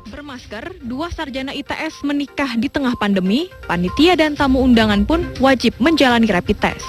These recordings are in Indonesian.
Bermasker, dua sarjana ITS menikah di tengah pandemi, panitia dan tamu undangan pun wajib menjalani rapid test.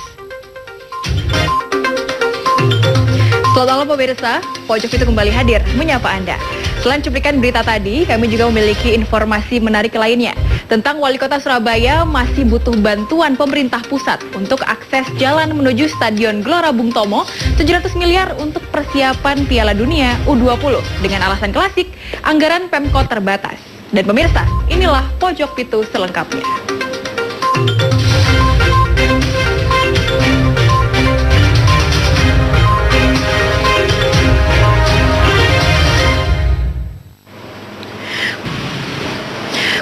Selamat malam pemirsa, Pojok itu kembali hadir menyapa Anda. Selain cuplikan berita tadi, kami juga memiliki informasi menarik lainnya tentang Wali Kota Surabaya masih butuh bantuan pemerintah pusat untuk akses jalan menuju Stadion Gelora Bung Tomo 700 miliar untuk persiapan Piala Dunia U20 dengan alasan klasik, anggaran Pemkot terbatas. Dan pemirsa, inilah Pojok Pitu selengkapnya.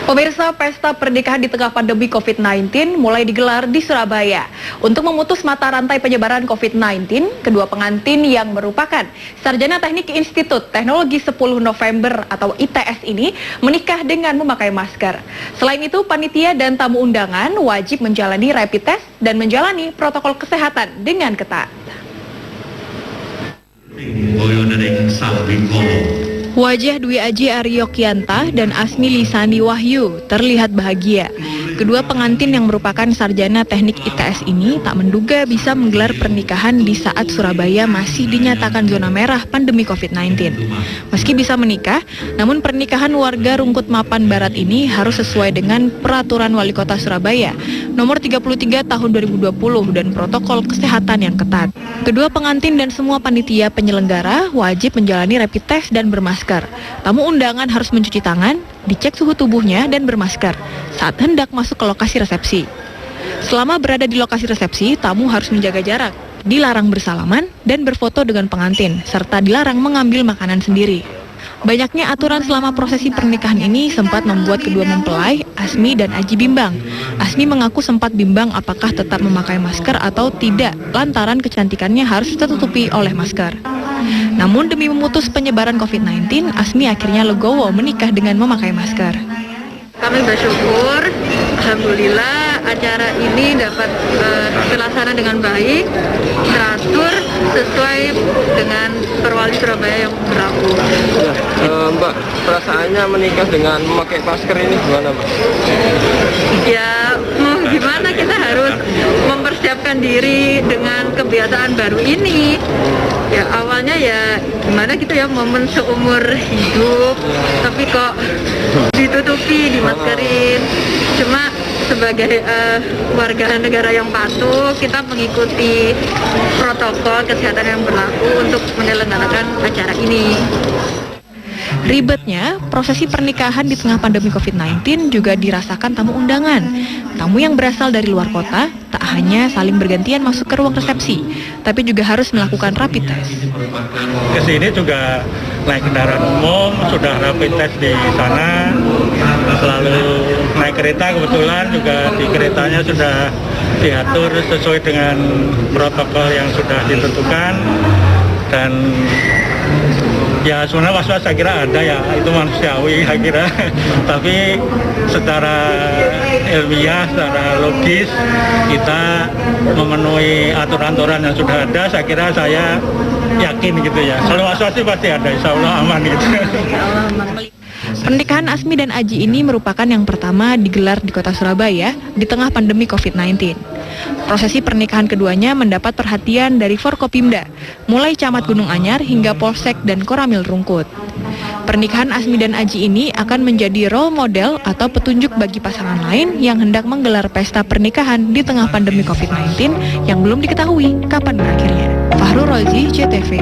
Pemirsa, pesta pernikahan di tengah pandemi COVID-19 mulai digelar di Surabaya. Untuk memutus mata rantai penyebaran COVID-19, kedua pengantin yang merupakan sarjana teknik Institut Teknologi 10 November atau ITS ini menikah dengan memakai masker. Selain itu, panitia dan tamu undangan wajib menjalani rapid test dan menjalani protokol kesehatan dengan ketat. Wajah Dwi Aji Aryokyanta dan Asmi Lisani Wahyu terlihat bahagia. Kedua pengantin yang merupakan sarjana teknik ITS ini tak menduga bisa menggelar pernikahan di saat Surabaya masih dinyatakan zona merah pandemi COVID-19. Meski bisa menikah, namun pernikahan warga Rungkut Mapan Barat ini harus sesuai dengan Peraturan Wali Kota Surabaya Nomor 33 Tahun 2020 dan protokol kesehatan yang ketat. Kedua pengantin dan semua panitia penyelenggara wajib menjalani rapid test dan bermasker. Tamu undangan harus mencuci tangan, dicek suhu tubuhnya dan bermasker saat hendak masuk ke lokasi resepsi. Selama berada di lokasi resepsi, tamu harus menjaga jarak, dilarang bersalaman dan berfoto dengan pengantin, serta dilarang mengambil makanan sendiri. Banyaknya aturan selama prosesi pernikahan ini sempat membuat kedua mempelai, Asmi dan Aji, bimbang. Asmi mengaku sempat bimbang apakah tetap memakai masker atau tidak, lantaran kecantikannya harus tertutupi oleh masker. Namun demi memutus penyebaran COVID-19, Asmi akhirnya legowo menikah dengan memakai masker. Kami bersyukur, alhamdulillah acara ini dapat terlaksana dengan baik, teratur sesuai dengan Perwali Surabaya yang berlaku. Mbak, perasaannya menikah dengan memakai masker ini gimana, Mbak? Ya, mau gimana, kita harus mempersiapkan diri dengan kebiasaan baru ini. Ya awalnya ya gimana gitu ya, momen seumur hidup, tapi kok ditutupi, dimaskerin. Cuma sebagai warga negara yang patuh, kita mengikuti protokol kesehatan yang berlaku untuk menyelenggarakan acara ini. Ribetnya, prosesi pernikahan di tengah pandemi COVID-19 juga dirasakan tamu undangan. Tamu yang berasal dari luar kota tak hanya saling bergantian masuk ke ruang resepsi, tapi juga harus melakukan rapid test. Kesini juga naik kendaraan umum, sudah rapid test di sana. Lalu naik kereta, kebetulan juga di keretanya sudah diatur sesuai dengan protokol yang sudah ditentukan. Dan ya sebenarnya was-was saya kira ada ya, itu manusiawi saya kira. Tapi secara ilmiah, secara logis kita memenuhi aturan-aturan yang sudah ada, saya kira saya yakin gitu ya. Kalau was-was sih pasti ada, insya Allah aman gitu. Pernikahan Asmi dan Aji ini merupakan yang pertama digelar di kota Surabaya di tengah pandemi COVID-19. Prosesi pernikahan keduanya mendapat perhatian dari Forkopimda, mulai Camat Gunung Anyar hingga Polsek dan Koramil Rungkut. Pernikahan Asmi dan Aji ini akan menjadi role model atau petunjuk bagi pasangan lain yang hendak menggelar pesta pernikahan di tengah pandemi COVID-19 yang belum diketahui kapan berakhirnya. Fahrul Rozi, JTV.